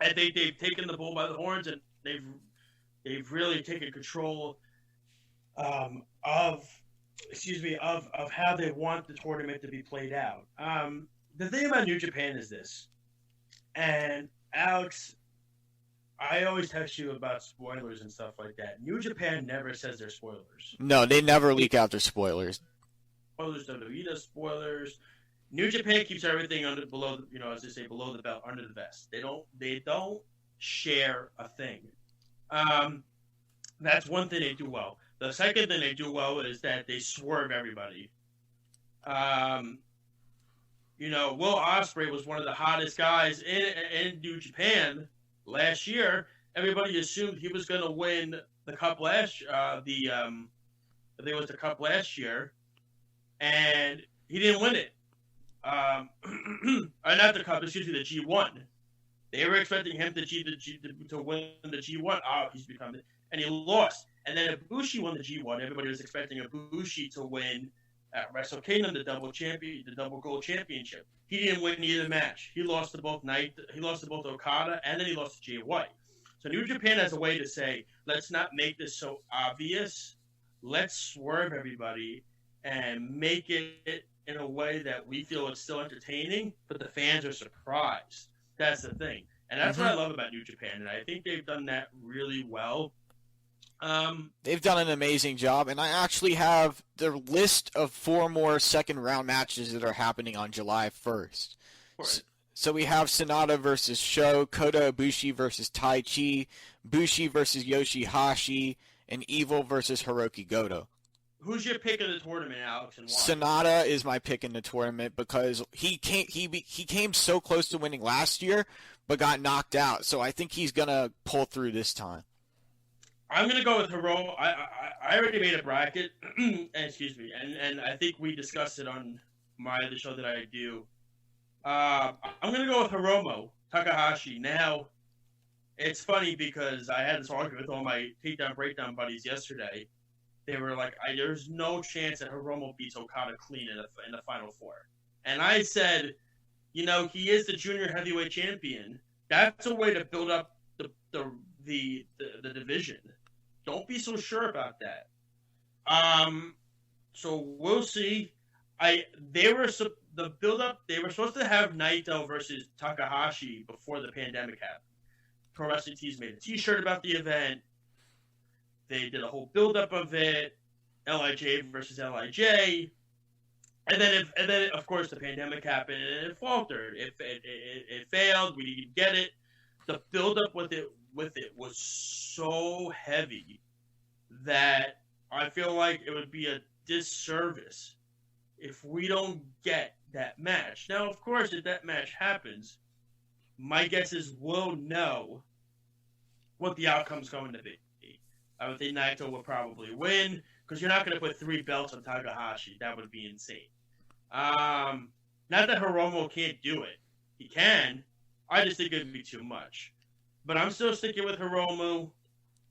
I think they've taken the bull by the horns, and they've really taken control of how they want the tournament to be played out. The thing about New Japan is this, and Alex, I always text you about spoilers and stuff like that. New Japan never says they're spoilers. No, they never leak out their spoilers. Spoilers, WWE does spoilers. New Japan keeps everything below the belt, under the vest. They don't share a thing. That's one thing they do well. The second thing they do well is that they swerve everybody. Will Ospreay was one of the hottest guys in New Japan last year. Everybody assumed he was going to win the cup last. I think it was the cup last year, and he didn't win it. Not the cup. Excuse me, the G1. They were expecting him to win the G1. Oh, he's become it, and he lost. And then Ibushi won the G1. Everybody was expecting Ibushi to win at Wrestle Kingdom the double gold championship. He didn't win either match. He lost to both Okada, and then he lost to Jay White. So New Japan has a way to say, let's not make this so obvious. Let's swerve everybody and make it in a way that we feel it's still entertaining, but the fans are surprised. That's the thing. And that's what I love about New Japan, and I think they've done that really well. They've done an amazing job, and I actually have the list of 4 more second-round matches that are happening on July 1st. So we have Sonata versus Sho, Kota Ibushi versus Tai Chi, Bushi versus Yoshihashi, and Evil versus Hiroki Goto. Who's your pick of the tournament, Alex, and why? Sonata is my pick in the tournament because he came so close to winning last year, but got knocked out. So I think he's gonna pull through this time. I'm gonna go with Hiromu. I already made a bracket, excuse me, and I think we discussed it on the show that I do. I'm gonna go with Hiromu Takahashi. Now, it's funny because I had this argument with all my takedown breakdown buddies yesterday. They were like, "There's no chance that Hiromu beats Okada clean in the Final Four," and I said, he is the junior heavyweight champion. That's a way to build up the division. Don't be so sure about that. So we'll see. They were supposed to have Naito versus Takahashi before the pandemic happened. Pro Wrestling Tees made a T-shirt about the event. They did a whole build-up of it. LIJ versus LIJ. And then of course the pandemic happened and it faltered. It failed. We didn't get it. The build-up with it was so heavy that I feel like it would be a disservice if we don't get that match. Now, of course, if that match happens, my guess is we'll know what the outcome's going to be. I would think Naito will probably win because you're not going to put 3 belts on Takahashi. That would be insane. Not that Hiromu can't do it. He can. I just think it would be too much. But I'm still sticking with Hiromu.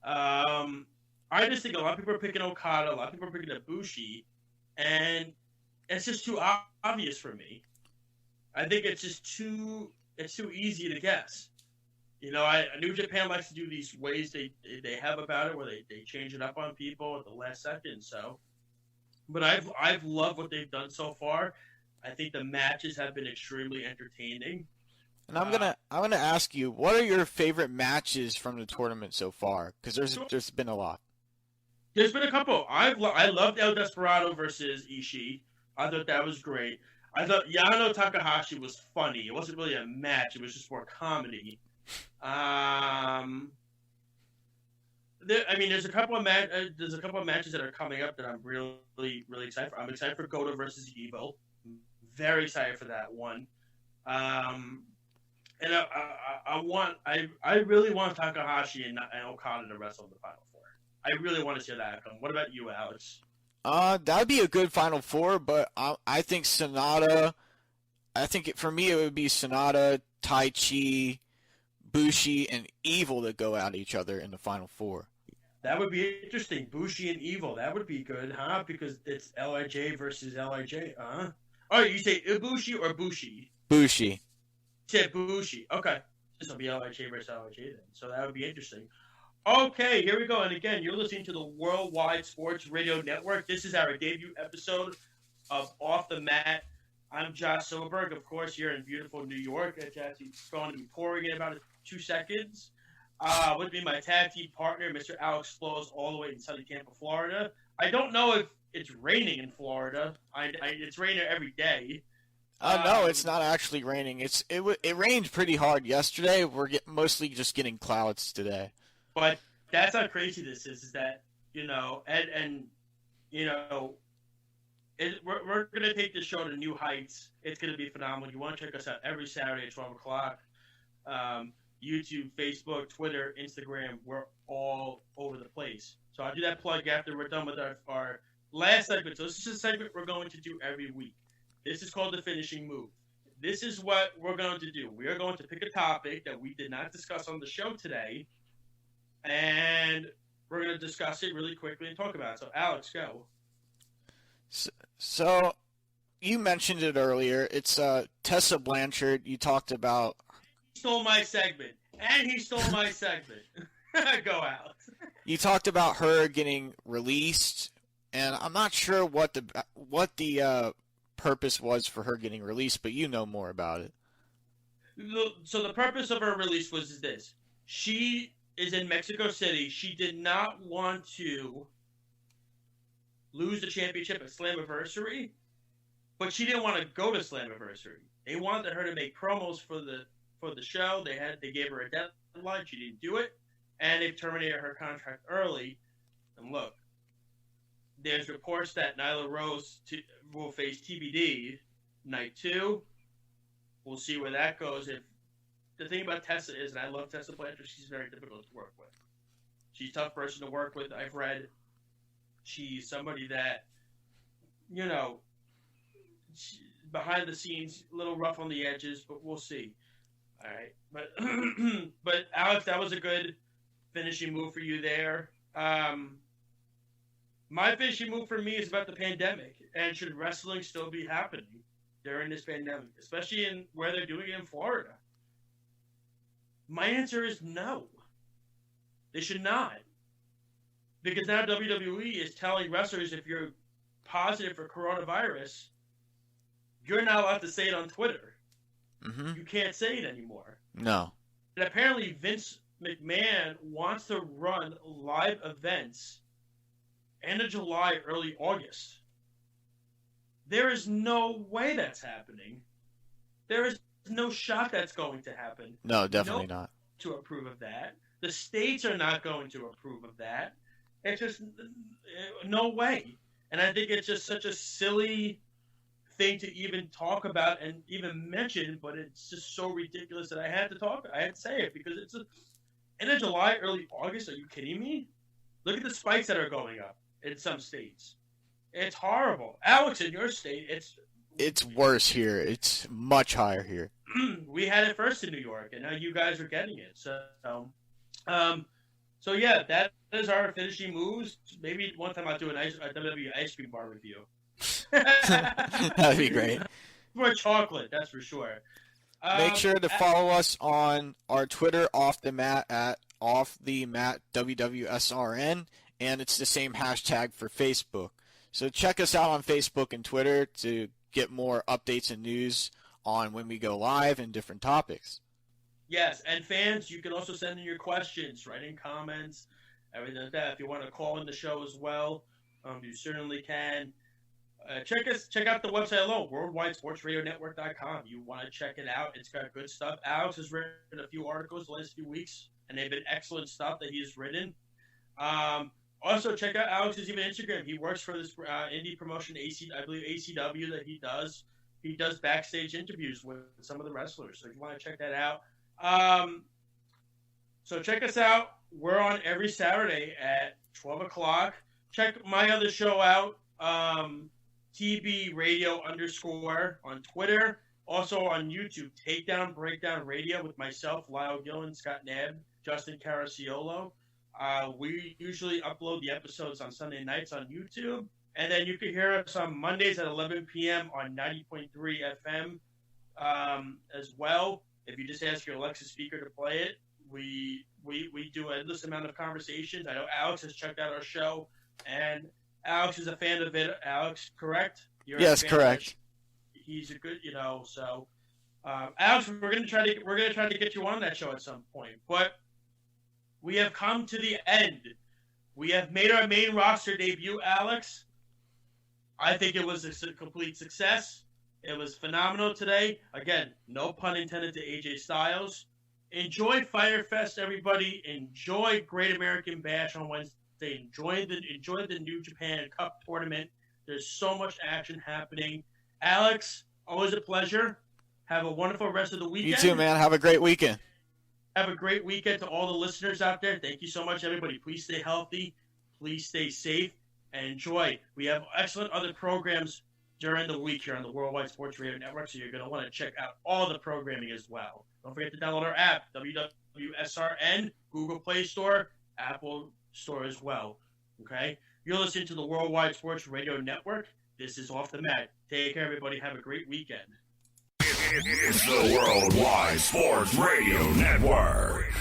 I just think a lot of people are picking Okada. A lot of people are picking Ibushi. And it's just too obvious for me. I think it's just too it's too easy to guess. New Japan likes to do these ways they have about it where they change it up on people at the last second. So, but I've loved what they've done so far. I think the matches have been extremely entertaining. And I'm gonna ask you, what are your favorite matches from the tournament so far? Because there's been a lot. There's been a couple. I loved El Desperado versus Ishii. I thought that was great. I thought Yano Takahashi was funny. It wasn't really a match. It was just more comedy. There's a couple of matches that are coming up that I'm really, really excited for. I'm excited for Goto versus Evil. Very excited for that one. And I really want Takahashi and Okada to wrestle in the Final Four. I really want to see that outcome. What about you, Alex? That would be a good Final Four, but I think Sonata. For me, it would be Sonata, Tai Chi, Bushi, and Evil that go at each other in the Final Four. That would be interesting. Bushi and Evil. That would be good, huh? Because it's LIJ versus LIJ, huh? Oh, you say Ibushi or Bushi? Bushi. You said Bushi. Okay. This will be LIJ versus LIJ then. So that would be interesting. Okay, here we go. And again, you're listening to the Worldwide Sports Radio Network. This is our debut episode of Off the Mat. I'm Josh Silverberg, of course, here in beautiful New York. It's actually going to be pouring in about 2 seconds. With me, my tag team partner, Mr. Alex Flows, all the way in sunny Tampa, Florida. I don't know if it's raining in Florida. It's raining every day. No, it's not actually raining. It rained pretty hard yesterday. We're mostly just getting clouds today. But that's how crazy this is that, we're going to take this show to new heights. It's going to be phenomenal. You want to check us out every Saturday at 12 o'clock. YouTube, Facebook, Twitter, Instagram, we're all over the place. So I'll do that plug after we're done with our last segment. So this is a segment we're going to do every week. This is called The Finishing Move. This is what we're going to do. We are going to pick a topic that we did not discuss on the show today, and we're going to discuss it really quickly and talk about it. So, Alex, go. So you mentioned it earlier. It's Tessa Blanchard. You talked about... He stole my segment. Go, Alex. You talked about her getting released, and I'm not sure what the purpose was for her getting released, but you know more about it. So the purpose of her release was this. She is in Mexico City. She did not want to lose the championship at Slammiversary, but she didn't want to go to Slammiversary. They wanted her to make promos for the show. They gave her a deadline. She didn't do it, and they've terminated her contract early. And look, there's reports that Nyla Rose will face TBD night 2. We'll see where that goes. If the thing about Tessa is, and I love Tessa Blanchard, she's very difficult to work with. She's a tough person to work with. I've read she's somebody that, behind the scenes, a little rough on the edges, but we'll see. All right, but Alex, that was a good finishing move for you there. My finishing move for me is about the pandemic, and should wrestling still be happening during this pandemic, especially in where they're doing it in Florida? My answer is no. They should not. Because now WWE is telling wrestlers if you're positive for coronavirus, you're not allowed to say it on Twitter. Mm-hmm. You can't say it anymore. No. And apparently Vince McMahon wants to run live events end of July, early August. There is no way that's happening. There is no shot that's going to happen. No, definitely not. To approve of that. The states are not going to approve of that. It's just no way. And I think it's just such a silly thing to even talk about and even mention, but it's just so ridiculous that I had to say it because it's end of July, early August. Are you kidding me? Look at the spikes that are going up in some states. It's horrible. Alex, in your state, it's worse here. It's much higher here. We had it first in New York, and now you guys are getting it. So yeah, that is our finishing moves. Maybe one time I'll do a WWE ice cream bar review. That'd be great. More chocolate, that's for sure. Make sure to follow us on our Twitter, Off the Mat, at Off the Mat WWSRN, and it's the same hashtag for Facebook. So check us out on Facebook and Twitter to get more updates and news on when we go live and different topics. Yes, and fans, you can also send in your questions, write in comments, everything like that. If you want to call in the show as well, you certainly can. Check out the website alone, worldwidesportsradionetwork.com. You want to check it out. It's got good stuff. Alex has written a few articles the last few weeks, and they've been excellent stuff that he's written. Also, check out Alex's even Instagram. He works for this indie promotion, I believe ACW, that he does. He does backstage interviews with some of the wrestlers, so if you want to check that out. So check us out. We're on every Saturday at 12 o'clock. Check my other show out, TB Radio _ on Twitter. Also on YouTube, Takedown Breakdown Radio with myself, Lyle Gillen, Scott Nebb, Justin Caracciolo. We usually upload the episodes on Sunday nights on YouTube. And then you can hear us on Mondays at 11 p.m. on 90.3 FM as well. If you just ask your Alexa speaker to play it, we do an endless amount of conversations. I know Alex has checked out our show, and Alex is a fan of it. Alex, correct? Yes, correct. He's a good, so Alex, we're gonna try to get you on that show at some point. But we have come to the end. We have made our main roster debut, Alex. I think it was a complete success. It was phenomenal today. Again, no pun intended to AJ Styles. Enjoy Fyter Fest, everybody. Enjoy Great American Bash on Wednesday. Enjoy the New Japan Cup tournament. There's so much action happening. Alex, always a pleasure. Have a wonderful rest of the weekend. You too, man. Have a great weekend. Have a great weekend to all the listeners out there. Thank you so much, everybody. Please stay healthy. Please stay safe and enjoy. We have excellent other programs during the week here on the Worldwide Sports Radio Network, so you're going to want to check out all the programming as well. Don't forget to download our app, WWSRN, Google Play Store, Apple Store as well. Okay? You're listening to the Worldwide Sports Radio Network. This is Off the Mat. Take care, everybody. Have a great weekend. It's the Worldwide Sports Radio Network.